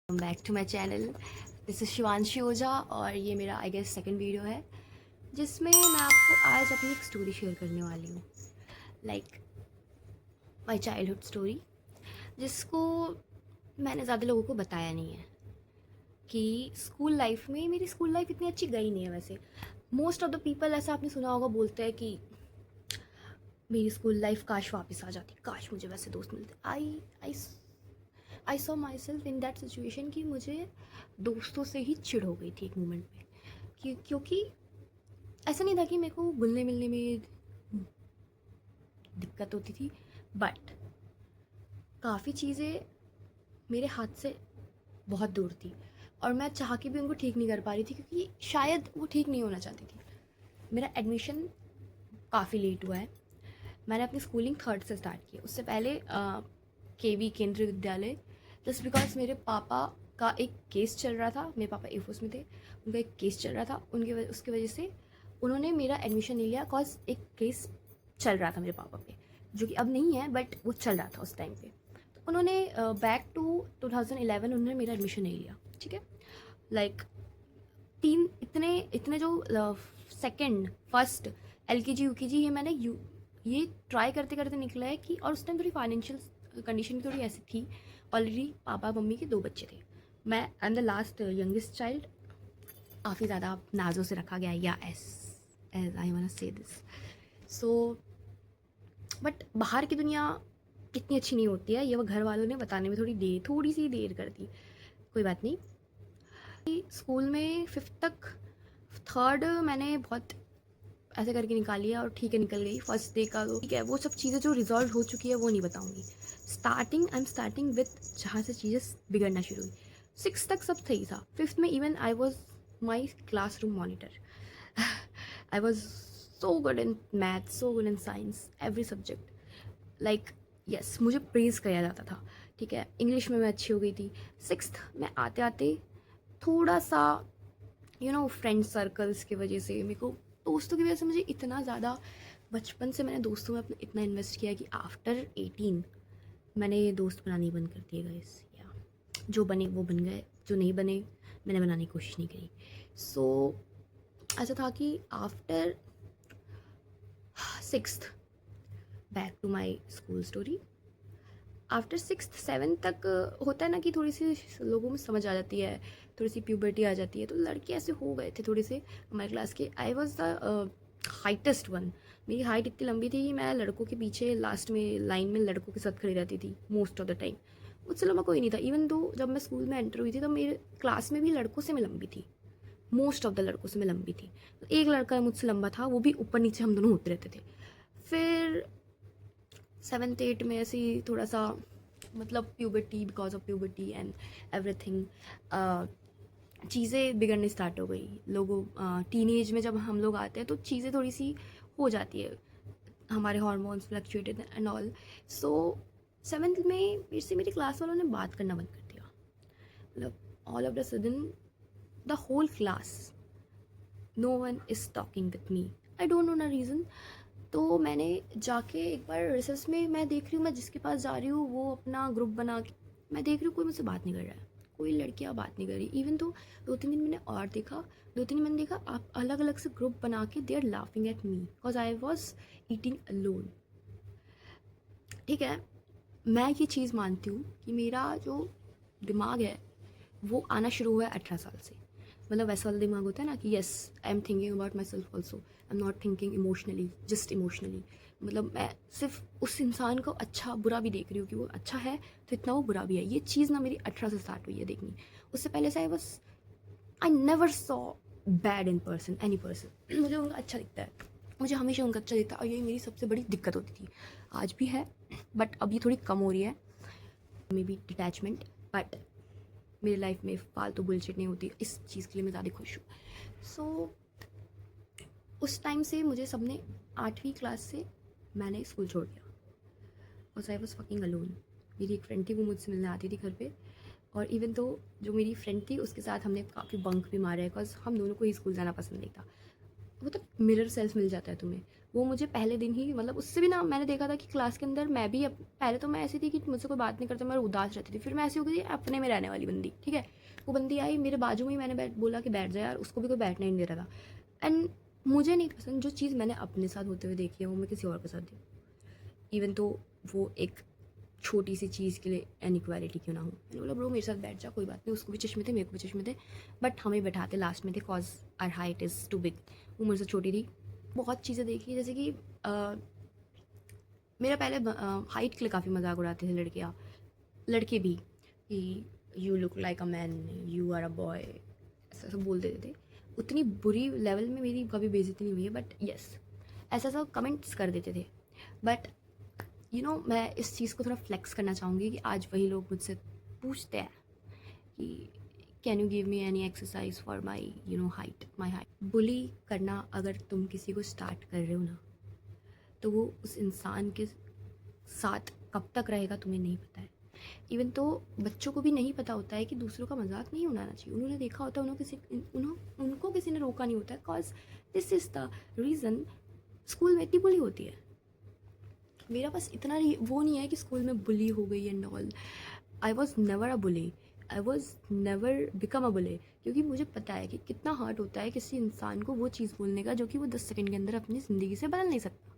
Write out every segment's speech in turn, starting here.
Back to my channel. This is Shivanshi Ojha और ये मेरा आई गेस सेकंड वीडियो है जिसमें मैं आपको आज अपनी एक स्टोरी शेयर करने वाली हूँ। लाइक माई चाइल्डहुड स्टोरी, जिसको मैंने ज़्यादा लोगों को बताया नहीं है कि स्कूल लाइफ में मेरी स्कूल लाइफ इतनी अच्छी गई नहीं है। वैसे मोस्ट ऑफ द पीपल, ऐसा आपने सुना होगा, बोलते हैं कि मेरी स्कूल लाइफ काश वापस आ जाती, काश मुझे वैसे दोस्त मिलते। I saw my self in that situation कि मुझे दोस्तों से ही चिढ़ हो गई थी एक मोमेंट पे। क्योंकि ऐसा नहीं था कि मेरे को घुलने मिलने में दिक्कत होती थी, बट काफ़ी चीज़ें मेरे हाथ से बहुत दूर थी और मैं चाह के भी उनको ठीक नहीं कर पा रही थी क्योंकि शायद वो ठीक नहीं होना चाहती थी। मेरा एडमिशन काफ़ी लेट हुआ है। मैंने अपनी स्कूलिंग थर्ड से स्टार्ट की, उससे पहले केवी केंद्रीय विद्यालय, जस्ट बिकॉज मेरे पापा का एक केस चल रहा था। मेरे पापा एयरफोर्स में थे, उनका एक केस चल रहा था, उसकी वजह से उन्होंने मेरा एडमिशन नहीं लिया। कॉज एक केस चल रहा था मेरे पापा पे, जो कि अब नहीं है, बट वो चल रहा था उस टाइम पे। तो उन्होंने बैक टू 2011 उन्होंने मेरा एडमिशन नहीं लिया। ठीक है, लाइक तीन इतने इतने जो सेकंड फर्स्ट LKG UKG ये ट्राई करते करते निकला है कि, और उस टाइम थोड़ी फाइनेंशियल कंडीशन थोड़ी ऐसी थी। ऑलरेडी पापा मम्मी के 2 बच्चे थे, मैं I am the last youngest child. काफ़ी ज़्यादा नाजों से रखा गया, या एज आई वांट टू से दिस। सो बट बाहर की दुनिया इतनी अच्छी नहीं होती है, ये वो घर वालों ने बताने में थोड़ी सी देर कर दी। कोई बात नहीं। स्कूल में 5th तक, थर्ड मैंने बहुत ऐसे करके निकाल लिया और ठीक है निकल गई। फर्स्ट डे का तो ठीक है, वो सब चीज़ें जो रिजॉल्व हो चुकी है वो नहीं बताऊंगी। आई एम स्टार्टिंग विथ जहाँ से चीज़ें बिगड़ना शुरू हुई। 6th तक सब सही था। 5th में even I was my class room monitor. I was so good in math, so good in science, every subject. Like yes, मुझे प्रेज़ किया जाता था। ठीक है, इंग्लिश में मैं अच्छी हो गई थी। 6th में आते आते थोड़ा सा फ्रेंड सर्कल्स की वजह से, मेरे को दोस्तों की वजह से, मुझे इतना ज़्यादा बचपन से मैंने दोस्तों में अपना इतना इन्वेस्ट किया कि आफ्टर 18 मैंने ये दोस्त बनाने बंद कर दिए गाइस। या जो बने वो बन गए, जो नहीं बने मैंने बनाने की कोशिश नहीं करी। सो ऐसा था कि after 6th, back to my school story. After 6th 7th तक होता है ना कि थोड़ी सी लोगों में समझ आ जाती है, थोड़ी सी प्यूबर्टी आ जाती है। तो लड़के ऐसे हो गए थे थोड़े से हमारे क्लास के। I was the highest one. मेरी हाइट इतनी लंबी थी कि मैं लड़कों के पीछे लास्ट में लाइन में लड़कों के साथ खड़ी रहती थी मोस्ट ऑफ द टाइम। मुझसे लंबा कोई नहीं था। इवन दो जब मैं स्कूल में एंटर हुई थी तो मेरे क्लास में भी लड़कों से मैं लंबी थी, मोस्ट ऑफ द लड़कों से मैं लंबी थी। तो एक लड़का मुझसे लंबा था, वो भी ऊपर नीचे हम दोनों होते रहते थे। फिर 7th 8 में ऐसे ही थोड़ा सा, मतलब puberty, because of puberty and everything, चीज़ें बिगड़ने स्टार्ट हो गई। लोगों टीनेज में जब हम लोग आते हैं तो चीज़ें थोड़ी सी हो जाती है, हमारे hormones fluctuated and all. So 7th में मेरे से मेरी क्लास वालों ने बात करना बंद कर दिया। मतलब all of the sudden the whole class, no one is talking with me. I don't know ना रीज़न। तो मैंने जाके एक बार रिसर्च में, मैं देख रही हूँ, मैं जिसके पास जा रही हूँ वो अपना ग्रुप बना के, मैं देख रही हूँ कोई मुझसे बात नहीं कर रहा है, कोई लड़कियाँ बात नहीं कर रही। इवन तो 2-3 दिन मैंने और देखा, 2-3 दिन मैंने देखा आप अलग अलग से ग्रुप बना के they are laughing at me because I was eating alone. ठीक है, मैं ये चीज़ मानती हूँ कि मेरा जो दिमाग है वो आना शुरू हुआ है 18 साल से। मतलब वैसा वाला दिमाग होता है ना कि yes, I am thinking about my self also, I am not thinking emotionally, just emotionally. मतलब मैं सिर्फ उस इंसान को अच्छा बुरा भी देख रही हूँ कि वो अच्छा है तो इतना वो बुरा भी है। ये चीज़ ना मेरी 18 से स्टार्ट हुई है देखनी। उससे पहले से I never saw bad in person, any person. मुझे उनका अच्छा दिखता है, मुझे हमेशा उनका अच्छा दिखता है, और यही मेरी सबसे बड़ी दिक्कत होती थी। आज भी है बट अभी थोड़ी कम हो रही है, मे बी डिटैचमेंट। बट मेरी लाइफ में फालतू बुलशिट नहीं होती, इस चीज़ के लिए मैं ज़्यादा खुश हूँ। सो उस टाइम से मुझे सबने 8वीं क्लास से मैंने स्कूल छोड़ दिया और आई वॉज फकिंग अलोन। मेरी एक फ्रेंड थी, वो मुझसे मिलने आती थी घर पे, और इवन तो जो मेरी फ्रेंड थी उसके साथ हमने काफ़ी बंक भी मारे हैं बिकॉज हम दोनों को ही स्कूल जाना पसंद नहीं था। वो तो मिरर सेल्फ मिल जाता है तुम्हें। वो मुझे पहले दिन ही, मतलब उससे भी ना मैंने देखा था कि क्लास के अंदर मैं भी पहले तो मैं ऐसी थी कि मुझसे कोई बात नहीं करता, मैं उदास रहती थी। फिर मैं ऐसी हो गई अपने में रहने वाली बंदी, ठीक है। वो बंदी आई मेरे बाजू में ही, मैंने बोला कि बैठ जा यार, उसको भी कोई बैठने ही नहीं दे रहा था। एंड मुझे नहीं पसंद जो चीज़ मैंने अपने साथ होते हुए देखी है वो मैं किसी और के साथ देखूँ, इवन तो वो एक छोटी सी चीज़ के लिए इनइक्वालिटी क्यों ना हो। मैंने बोला ब्रो मेरे साथ बैठ जा, कोई बात नहीं। उसको भी चश्मे थे, मेरे को भी चश्मे थे, बट हमें बैठाते लास्ट में थे cause our height is too big. वो मुझसे छोटी थी। बहुत चीज़ें देखी, जैसे कि मेरा पहले हाइट के लिए काफ़ी मजाक उड़ाते थे लड़कियाँ, लड़के भी, कि you look like a man, you are a boy, ऐसा सब बोल देते थे। उतनी बुरी लेवल में मेरी कभी बेइज्जती नहीं हुई है, बट यस ऐसा सब कमेंट्स कर देते थे। बट मैं इस चीज़ को थोड़ा फ्लेक्स करना चाहूँगी कि आज वही लोग मुझसे पूछते हैं कि can you give me any exercise for my height, my height. Bully करना अगर तुम किसी को स्टार्ट कर रहे हो ना, तो वो उस इंसान के साथ कब तक रहेगा तुम्हें नहीं पता है। इवन तो बच्चों को भी नहीं पता होता है कि दूसरों का मजाक नहीं उड़ाना चाहिए। उन्होंने देखा होता है, उनको किसी ने रोका नहीं होता है, cause this is the reason school में इतनी बुली होती है। मेरा बस इतना वो नहीं है कि स्कूल में बुली हो गई and all. I was never a bully, I was never become a bully, क्योंकि मुझे पता है कि कितना हार्ड होता है किसी इंसान को वो चीज़ बोलने का जो कि वो 10 सेकंड के अंदर अपनी ज़िंदगी से बदल नहीं सकता।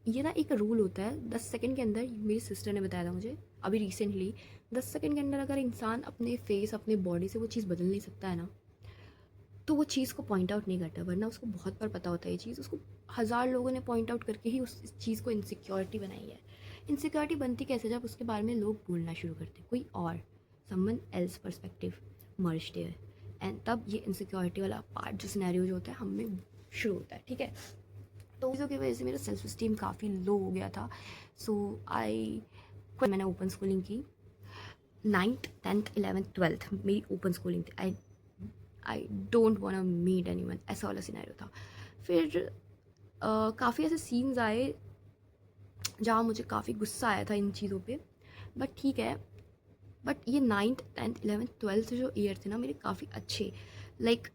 ये ना एक रूल होता है 10 सेकंड के अंदर, मेरी सिस्टर ने बताया था मुझे अभी रिसेंटली। 10 सेकंड के अंदर अगर इंसान अपने फेस, अपने बॉडी से वो चीज़ बदल नहीं सकता है ना, तो वो चीज़ को पॉइंट आउट नहीं करता, वरना उसको बहुत बार पता होता है ये चीज़। उसको 1000 लोगों ने पॉइंट आउट करके ही उस चीज़ को इनसिक्योरिटी बनाई है। इनसिक्योरिटी बनती कैसे, जब उसके बारे में लोग बोलना शुरू करते हैं, कोई और someone else perspective merge there, and तब ये इनसिक्योरिटी वाला पार्ट जो सिनेरियो जो होता है हम में शुरू होता है, ठीक है। तो चीज़ों की वजह से मेरा सेल्फ इस्टीम काफ़ी लो हो गया था। सो मैंने ओपन स्कूलिंग की, 9th 10th 11th 12th मेरी ओपन स्कूलिंग थी। I don't want meet anyone, ऐसा वाला सिनेरियो था। फिर काफ़ी ऐसे सीन्स आए जहाँ मुझे काफ़ी गुस्सा आया था इन चीज़ों पे, बट ठीक है। बट ये 9th 10th 11th 12th जो ईयर थे ना मेरे काफ़ी अच्छे, लाइक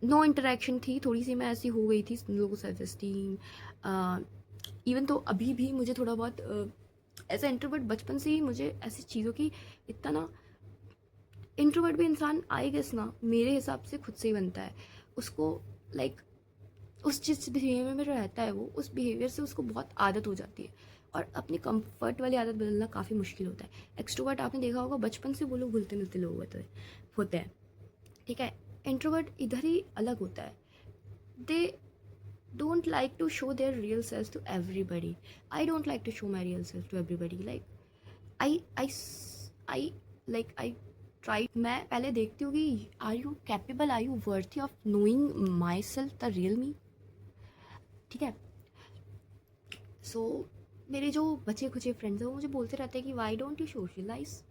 नो इंटरेक्शन थी, थोड़ी सी मैं ऐसी हो गई थी लोगों सेल्फ इस्टीम। इवन तो अभी भी मुझे थोड़ा बहुत ऐसा इंट्रोवर्ट, बचपन से ही मुझे ऐसी चीज़ों की इतना ना, इंट्रोवर्ट भी इंसान आई गेस ना मेरे हिसाब से खुद से ही बनता है। उसको लाइक उस जिस बिहेवियर में रहता है वो, उस बिहेवियर से उसको बहुत आदत हो जाती है, और अपनी कंफर्ट वाली आदत बदलना काफ़ी मुश्किल होता है। एक्सट्रोवर्ट आपने देखा होगा बचपन से वो लोग घुलते मिलते लोग होते हैं, ठीक है। इंट्रोवर्ट इधर ही अलग होता है, दे don't like to show their real selves to everybody. I don't like to show my real self to everybody. Like I like I try, मैं पहले देखती हूँ कि are you capable, are you worthy of knowing myself, the real me, ठीक है। सो मेरे जो बचे खुचे फ्रेंड्स हैं वो मुझे बोलते रहते हैं कि why don't you socialize,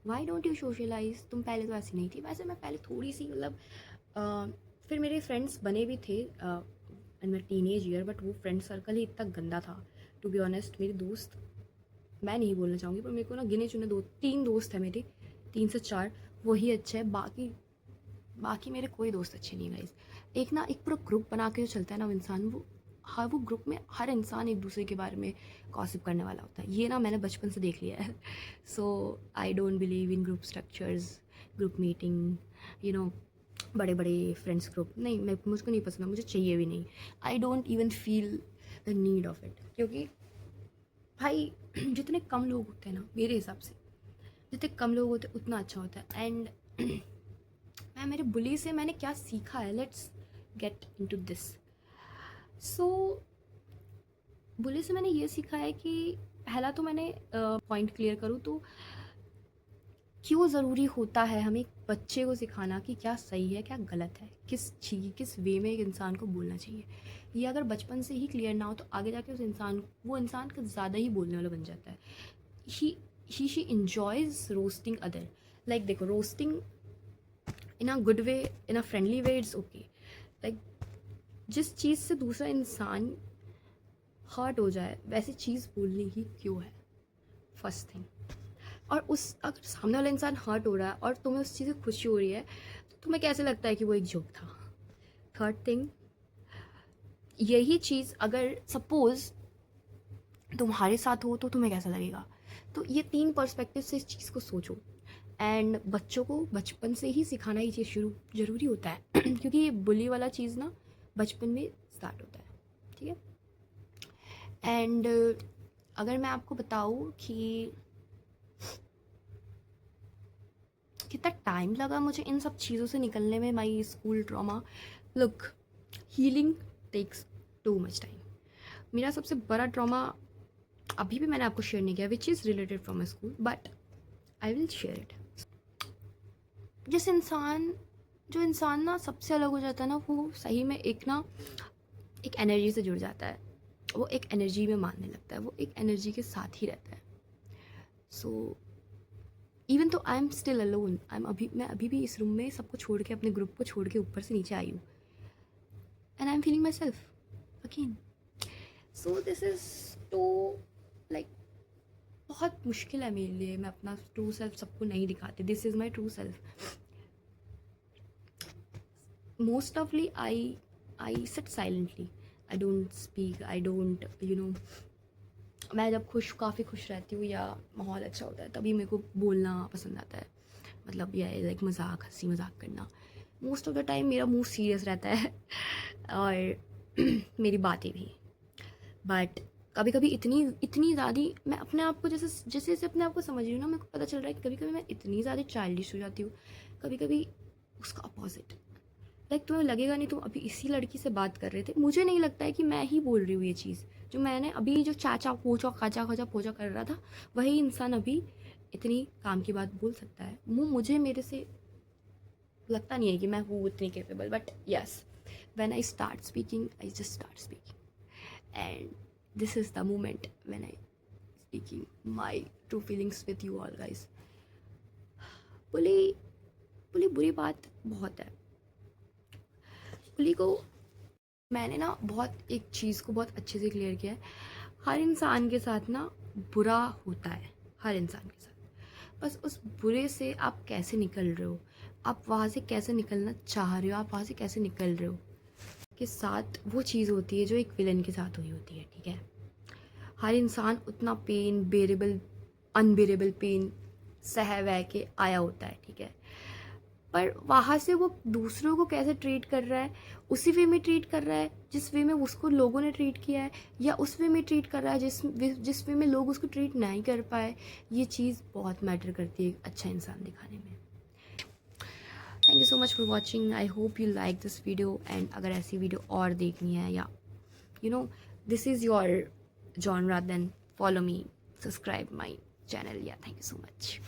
why don't you socialize, तुम पहले तो ऐसी नहीं थी। वैसे मैं पहले थोड़ी सी मतलब फिर मेरे फ्रेंड्स बने भी थे इन माई टीनेज ईयर, बट वो फ्रेंड सर्कल ही इतना गंदा था टू बी ऑनेस्ट। मेरे दोस्त मैं नहीं बोलना चाहूँगी, पर मेरे को ना गिने चुने 2-3 दोस्त हैं मेरे, 3 से 4, वही अच्छे हैं। बाकी बाकी मेरे कोई दोस्त अच्छे नहीं गाइस। एक ना एक पूरा ग्रुप बना के जो चलता है ना इंसान, वो ग्रुप में हर इंसान एक दूसरे के बारे में गॉसिप करने वाला होता है। ये ना मैंने बचपन से देख लिया है। So I don't believe in group structures, group meeting, you know बड़े बड़े फ्रेंड्स ग्रुप नहीं, मैं मुझको नहीं पसंद, मुझे चाहिए भी नहीं। I don't even feel the need of it, क्योंकि भाई जितने कम लोग होते हैं ना मेरे हिसाब से, जितने कम लोग होते हैं उतना अच्छा होता है। एंड मैं मेरे बुली से मैंने क्या सीखा है, लेट्स गेट इनटू दिस। सो बुली से मैंने ये सीखा है कि पहला तो मैंने पॉइंट क्लियर करूँ तो क्यों ज़रूरी होता है हमें बच्चे को सिखाना कि क्या सही है क्या गलत है, किस वे में एक इंसान को बोलना चाहिए। ये अगर बचपन से ही क्लियर ना हो तो आगे जाके वो इंसान का ज़्यादा ही बोलने वाला बन जाता है। She enjoys roasting other, like देखो roasting in a good way, in a friendly way, it's okay. Like जिस चीज़ से दूसरा इंसान हर्ट हो जाए वैसी चीज़ बोलनी ही क्यों है, फर्स्ट थिंग। और उस अगर सामने वाला इंसान हर्ट हो रहा है और तुम्हें उस चीज़ से खुशी हो रही है तो तुम्हें कैसे लगता है कि वो एक जोक था, थर्ड थिंग, यही चीज़ अगर सपोज़ तुम्हारे साथ हो तो तुम्हें कैसा लगेगा। तो ये 3 पर्सपेक्टिव से इस चीज़ को सोचो। एंड बच्चों को बचपन से ही सिखाना ये चीज़ शुरू ज़रूरी होता है क्योंकि ये बुली वाला चीज़ ना बचपन में स्टार्ट होता है, ठीक है। एंड अगर मैं आपको बताऊँ कि कितना टाइम लगा मुझे इन सब चीज़ों से निकलने में, my school trauma, look, healing takes too much time. मेरा सबसे बड़ा ट्रॉमा अभी भी मैंने आपको शेयर नहीं किया, which is related from my school, but I will share it. जो इंसान ना सबसे अलग हो जाता है ना, वो सही में एक एनर्जी से जुड़ जाता है। वो एक एनर्जी में मानने लगता है, वो एक एनर्जी के साथ ही रहता है। सो इवन तो आई एम स्टिल अलोन, मैं अभी भी इस रूम में सबको छोड़ के, अपने ग्रुप को छोड़ के ऊपर से नीचे आई हूँ, and I am feeling myself again. So this is to like बहुत मुश्किल है मेरे लिए, मैं अपना ट्रू सेल्फ सबको नहीं दिखाती। This is my true self. Most ऑफली I sit silently, I don't speak, I don't मैं जब काफ़ी खुश रहती हूँ या माहौल अच्छा होता है तभी मेरे को बोलना पसंद आता है, मतलब या लाइक मजाक, हंसी मजाक करना। मोस्ट ऑफ द टाइम मेरा मुंह सीरियस रहता है और मेरी बातें भी। बट कभी कभी इतनी ज़्यादा मैं अपने आप को जैसे जैसे जैसे अपने आप को समझ रही हूँ ना, मेरे को पता चल रहा है कि कभी कभी मैं इतनी ज़्यादा चाइल्डिश हो जाती हूँ, कभी कभी उसका अपोजिट। लाइक तुम्हें लगेगा नहीं, तुम अभी इसी लड़की से बात कर रहे थे, मुझे नहीं लगता है कि मैं ही बोल रही हूँ ये चीज़। जो मैंने अभी जो चाचा पोचा काचा खाचा पोचा कर रहा था, वही इंसान अभी इतनी काम की बात बोल सकता है। मुझे मेरे से लगता नहीं है कि मैं हूँ इतनी capable, but yes, when I start speaking, I just start speaking, and this is the moment when I speaking my true feelings with you all guys. Bully बुरी बात बहुत है। बुली को मैंने ना बहुत एक चीज़ को बहुत अच्छे से क्लियर किया है, हर इंसान के साथ ना बुरा होता है, हर इंसान के साथ। बस उस बुरे से आप कैसे निकल रहे हो, आप वहाँ से कैसे निकलना चाह रहे हो, आप वहाँ से कैसे निकल रहे हो, के साथ वो चीज़ होती है जो एक विलन के साथ हुई होती है, ठीक है। हर इंसान उतना पेन, अनबेरेबल पेन सह वह के आया होता है, ठीक है। पर वहाँ से वो दूसरों को कैसे ट्रीट कर रहा है, उसी वे में ट्रीट कर रहा है जिस वे में उसको लोगों ने ट्रीट किया है, या उस वे में ट्रीट कर रहा है जिस वे में लोग उसको ट्रीट नहीं कर पाए। ये चीज़ बहुत मैटर करती है एक अच्छा इंसान दिखाने में। Thank you so much for watching, I hope you like this video. And अगर ऐसी वीडियो और देखनी है, या this is your genre, then follow me, subscribe my channel. Yeah thank you so much.